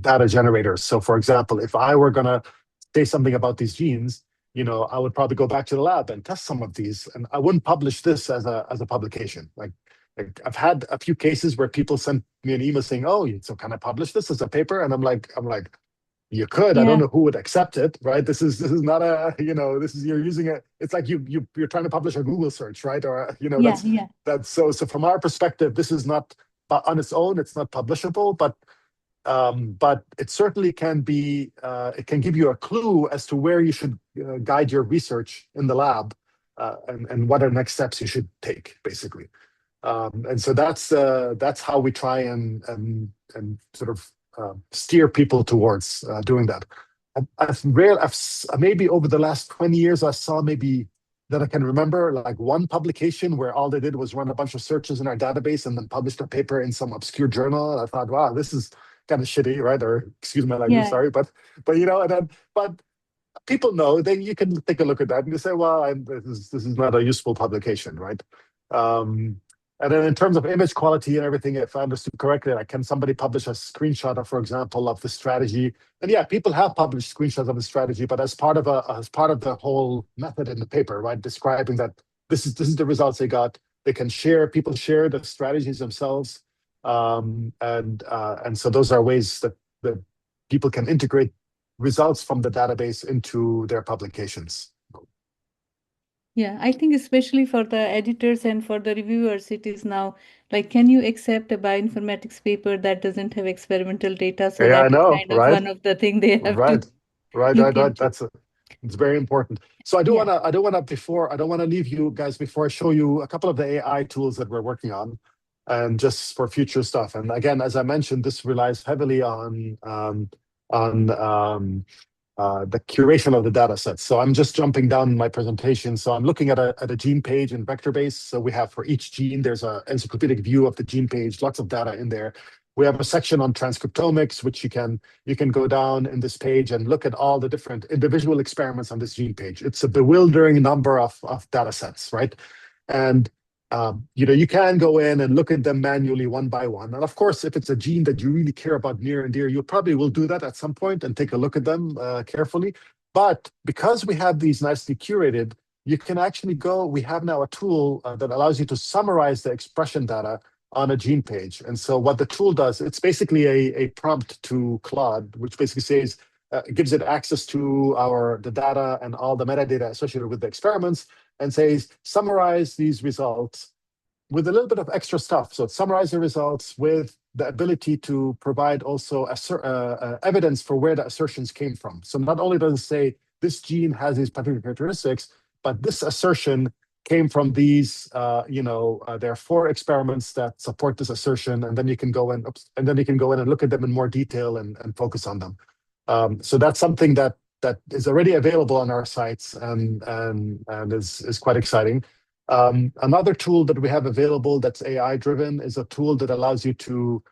data generators. So for example, if I were gonna say something about these genes, I would probably go back to the lab and test some of these, and I wouldn't publish this as a publication. Like I've had a few cases where people sent me an email saying, "Oh, so can I publish this as a paper?" And I'm like, you could. I don't know who would accept it, right? This is not a, this is, you're using it. It's like you're trying to publish a Google search, right? Or that's so from our perspective, this is not on its own. It's not publishable, but it certainly can be. It can give you a clue as to where you should guide your research in the lab, and what are next steps you should take, basically. And so that's how we try and sort of steer people towards doing that. I've maybe over the last 20 years, I saw maybe that I can remember like one publication where all they did was run a bunch of searches in our database and then published a paper in some obscure journal. And I thought, wow, this is kind of shitty, right? Or excuse my language, sorry, but but people know. Then you can take a look at that and you say, well, this is not a useful publication, right? And then in terms of image quality and everything, if I understood correctly, like can somebody publish a screenshot of, for example, of the strategy? And yeah, people have published screenshots of the strategy, but as part of the whole method in the paper, right, describing that this is the results they got. They can share. People share the strategies themselves, and so those are ways that people can integrate results from the database into their publications. Yeah, I think especially for the editors and for the reviewers, it is now like, can you accept a bioinformatics paper that doesn't have experimental data? So yeah, that I know, is kind of right? one of the things they have to Right. look into. It's very important. So I don't want to leave you guys before I show you a couple of the AI tools that we're working on, and just for future stuff. And again, as I mentioned, this relies heavily on the curation of the data sets. So I'm just jumping down my presentation. So I'm looking at a gene page in Vectorbase. So we have for each gene, there's an encyclopedic view of the gene page, lots of data in there. We have a section on transcriptomics, which you can go down in this page and look at all the different individual experiments on this gene page. It's a bewildering number of data sets, right? And you can go in and look at them manually one by one. And of course, if it's a gene that you really care about near and dear, you probably will do that at some point and take a look at them carefully. But because we have these nicely curated, you can actually we have now a tool that allows you to summarize the expression data on a gene page. And so what the tool does, it's basically a prompt to Claude, which basically says, gives it access to the data and all the metadata associated with the experiments, and says, summarize these results with a little bit of extra stuff. So summarize the results with the ability to provide also evidence for where the assertions came from. So not only does it say this gene has these particular characteristics, but this assertion came from these, there are 4 experiments that support this assertion, and then you can go in, and look at them in more detail and focus on them. So that's something that is already available on our sites and is quite exciting. Another tool that we have available that's AI driven is a tool that allows you to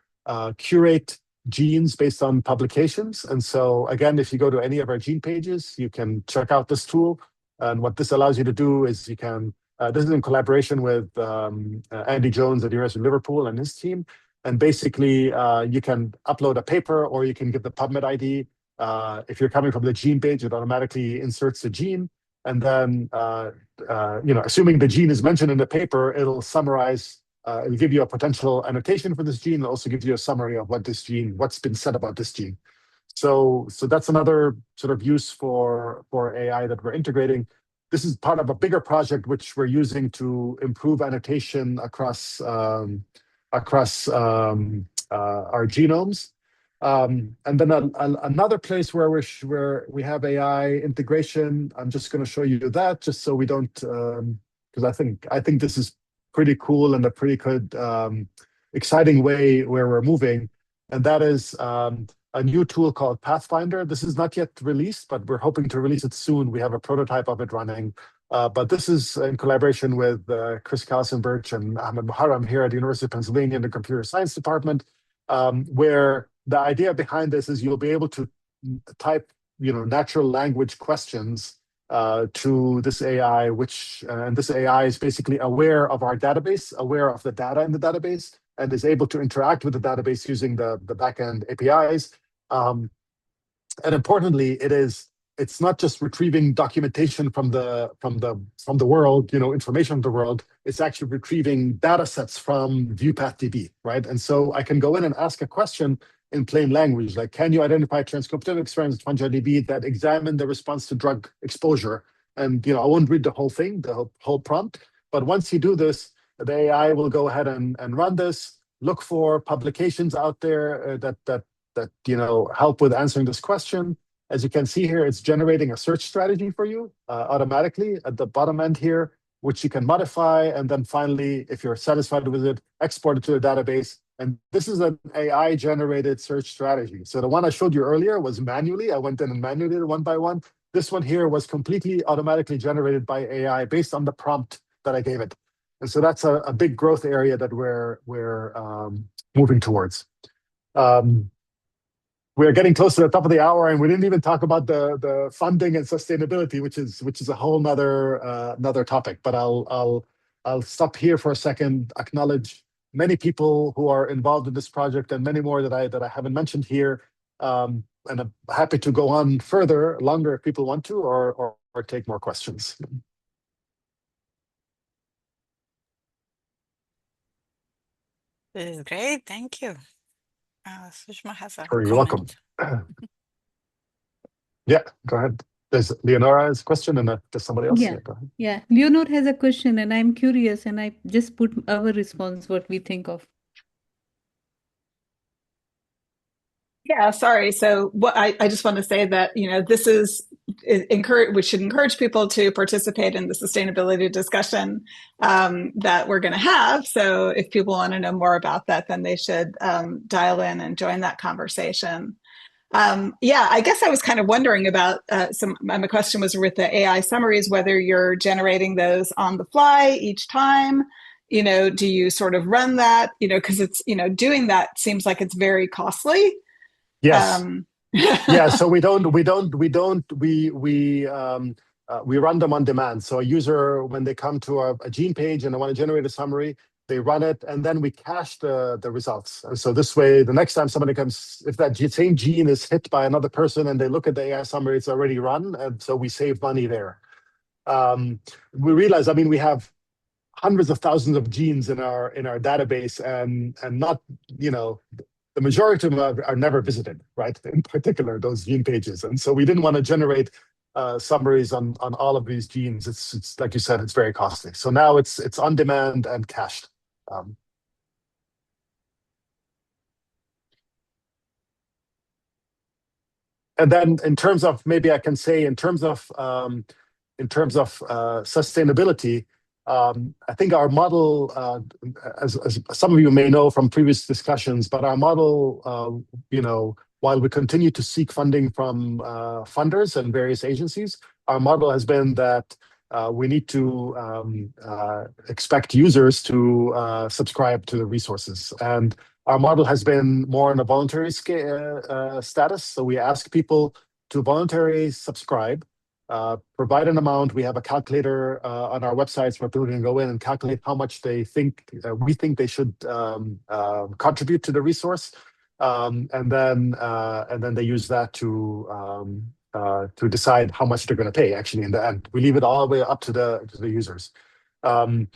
curate genes based on publications. And so again, if you go to any of our gene pages, you can check out this tool. And what this allows you to do is you can, this is in collaboration with Andy Jones at the University of Liverpool and his team. And basically, you can upload a paper or you can give the PubMed ID. If you're coming from the gene page, it automatically inserts the gene. And then, assuming the gene is mentioned in the paper, it'll summarize, it'll give you a potential annotation for this gene. It'll also give you a summary of what's been said about this gene. So that's another sort of use for AI that we're integrating. This is part of a bigger project which we're using to improve annotation across our genomes. And then another place where we have AI integration. I'm just going to show you that, just so we don't, because I think this is pretty cool and a pretty good, exciting way where we're moving, and that is a new tool called Pathfinder. This is not yet released, but we're hoping to release it soon. We have a prototype of it running. But this is in collaboration with Chris Kalsenberg and Ahmed Muharram here at the University of Pennsylvania in the Computer Science Department, where the idea behind this is you'll be able to type, natural language questions to this AI, and this AI is basically aware of our database, aware of the data in the database, and is able to interact with the database using the backend APIs. And importantly, it's not just retrieving documentation from the world, information from the world. It's actually retrieving data sets from VEuPathDB, right? And so I can go in and ask a question in plain language, like, can you identify transcriptomic experiments with FungiDB that examine the response to drug exposure? And I won't read the whole thing, the whole prompt, but once you do this, the AI will go ahead and run this, look for publications out there that help with answering this question. As you can see here, it's generating a search strategy for you automatically at the bottom end here, which you can modify. And then finally, if you're satisfied with it, export it to the database. And this is an AI-generated search strategy. So the one I showed you earlier was manually. I went in and manually did it one by one. This one here was completely automatically generated by AI based on the prompt that I gave it. And so that's a big growth area that we're moving towards. We're getting close to the top of the hour, and we didn't even talk about the funding and sustainability, which is a whole another topic. But I'll stop here for a second, acknowledge many people who are involved in this project and many more that I haven't mentioned here. And I'm happy to go on longer if people want to, or take more questions. This is great. Thank you. Sushma has a You're welcome. Yeah, go ahead. There's Leonora's question, and there's somebody else. Yeah, go ahead. Yeah. Leonor has a question, and I'm curious, and I just put our response, what we think of. Yeah, sorry. So what I just want to say that, this is we should encourage people to participate in the sustainability discussion that we're going to have. So if people want to know more about that, then they should dial in and join that conversation. Yeah, I guess I was kind of wondering about my question was with the AI summaries, whether you're generating those on the fly each time. Do you sort of run that? Because it's, doing that seems like it's very costly. Yes. Yeah. So we run them on demand. So a user, when they come to a gene page and they want to generate a summary, they run it, and then we cache the results. And so this way, the next time somebody comes, if that same gene is hit by another person and they look at the AI summary, it's already run, and so we save money there. We realize, we have hundreds of thousands of genes in our database, and not, the majority of them are never visited, right? In particular, those gene pages. And so we didn't want to generate summaries on all of these genes. It's like you said, it's very costly. So now it's on demand and cached. And then in terms of, maybe I can say, in terms of sustainability, I think our model, as some of you may know from previous discussions, but our model, while we continue to seek funding from funders and various agencies, our model has been that we need to expect users to subscribe to the resources. And our model has been more on a voluntary status. So we ask people to voluntarily subscribe, provide an amount. We have a calculator on our websites where people can go in and calculate how much we think they should contribute to the resource, and then they use that to decide how much they're going to pay. Actually, in the end, we leave it all the way up to the users. We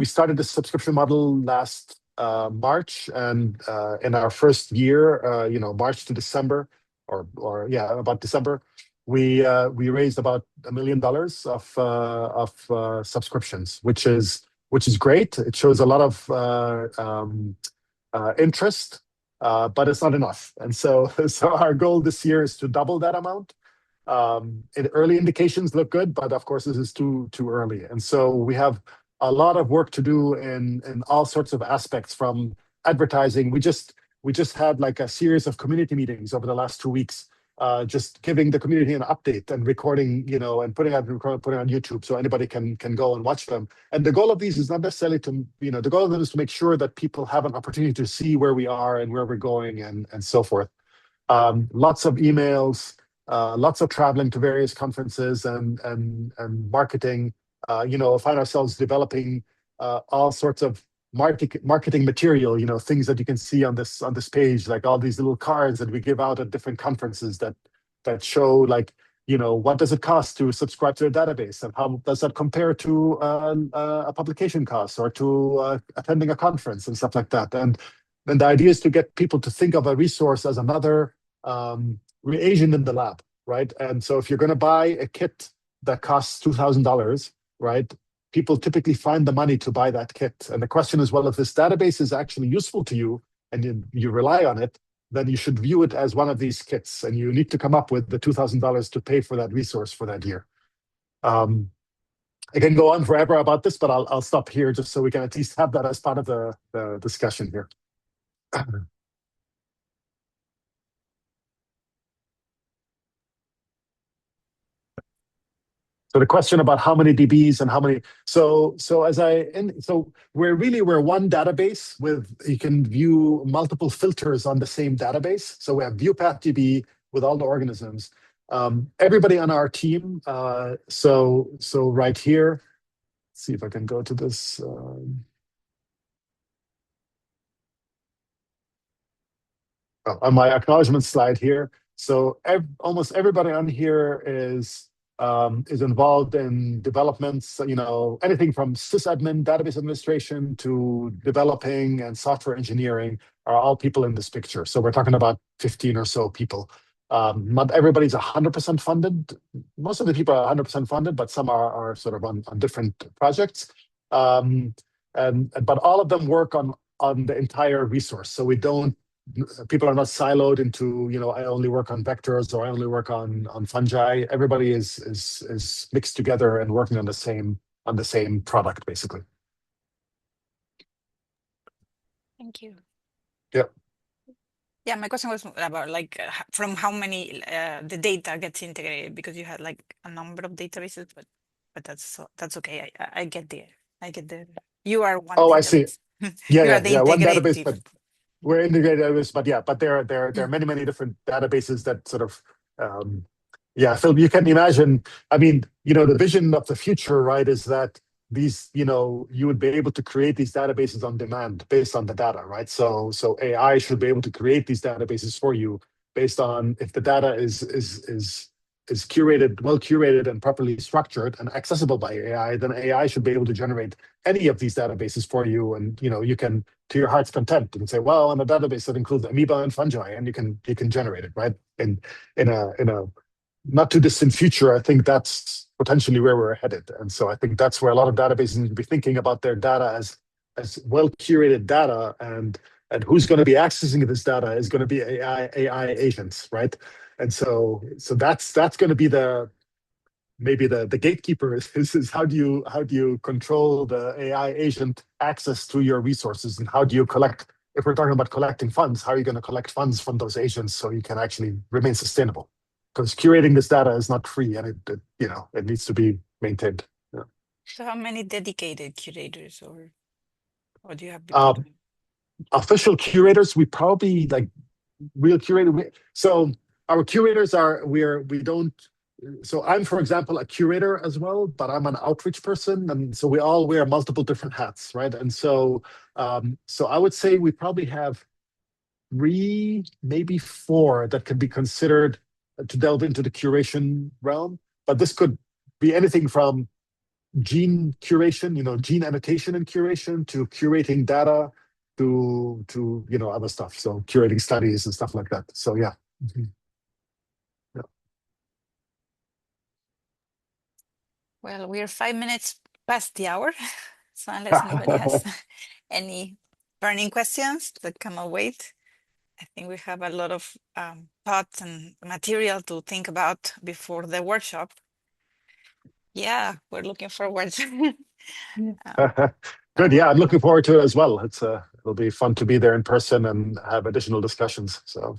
started the subscription model last March, and in our first year, March to December, about December, we raised about $1 million of subscriptions, which is great. It shows a lot of interest, but it's not enough. And so our goal this year is to double that amount. Early indications look good, but of course this is too early. And so we have a lot of work to do in all sorts of aspects, from advertising. We just had like a series of community meetings over the last 2 weeks, just giving the community an update and recording, and putting on YouTube so anybody can go and watch them. And the goal of these is not necessarily to, the goal of them is to make sure that people have an opportunity to see where we are and where we're going and so forth. Lots of emails, lots of traveling to various conferences and marketing. Find ourselves developing all sorts of marketing material, things that you can see on this page, like all these little cards that we give out at different conferences that show, like, what does it cost to subscribe to a database, and how does that compare to a publication cost, or to attending a conference and stuff like that. And the idea is to get people to think of a resource as another reagent in the lab, right? And so if you're going to buy a kit that costs $2,000, right, people typically find the money to buy that kit. And the question is, well, if this database is actually useful to you and you rely on it, then you should view it as one of these kits, and you need to come up with the $2,000 to pay for that resource for that year. I can go on forever about this, but I'll stop here just so we can at least have that as part of the discussion here. So the question about how many DBs and how many, so we're one database with, you can view multiple filters on the same database. So we have VEuPathDB with all the organisms. Everybody on our team, so right here, let's see if I can go to this. On my acknowledgement slide here. So almost everybody on here is involved in developments, anything from sysadmin, database administration, to developing and software engineering are all people in this picture. So we're talking about 15 or so people. Not everybody's 100% funded. Most of the people are 100% funded, but some are sort of on different projects. But all of them work on the entire resource. So people are not siloed into, I only work on vectors, or I only work on fungi. Everybody is mixed together and working on the same product, basically. Thank you. Yeah. Yeah, my question was about, like, from how many the data gets integrated, because you had like a number of databases, but that's okay. I get the you are one. Oh, I see. Yeah, one database, but we're integrated, but there are many different databases that sort of, Phil, you can imagine, the vision of the future, right, is that these, you would be able to create these databases on demand based on the data, right? So AI should be able to create these databases for you based on if the data is curated, well curated and properly structured and accessible by AI, then AI should be able to generate any of these databases for you. And you can, to your heart's content, you can say, well, on a database that includes amoeba and fungi, and you can generate it, right? In a not too distant future, I think that's potentially where we're headed. And so I think that's where a lot of databases need to be thinking about their data as well curated data, and who's going to be accessing this data is going to be AI agents, right? And so that's going to be maybe the gatekeeper is how do you control the AI agent access to your resources, and how do you collect, if we're talking about collecting funds, how are you going to collect funds from those agents so you can actually remain sustainable? Because curating this data is not free, and it needs to be maintained. Yeah. So how many dedicated curators, or do you have people doing? Official curators, we probably, like, real curator. So our curators so I'm, for example, a curator as well, but I'm an outreach person, and so we all wear multiple different hats, right? And so I would say we probably have 3, maybe 4 that could be considered to delve into the curation realm. But this could be anything from gene curation, gene annotation and curation, to curating data, to other stuff. So curating studies and stuff like that. So yeah. Mm-hmm. Yeah. Well, we're 5 minutes past the hour, so unless anybody has any burning questions that cannot wait, I think we have a lot of thoughts and material to think about before the workshop. Yeah, we're looking forward. Good. Yeah, I'm looking forward to it as well. It'll be fun to be there in person and have additional discussions. So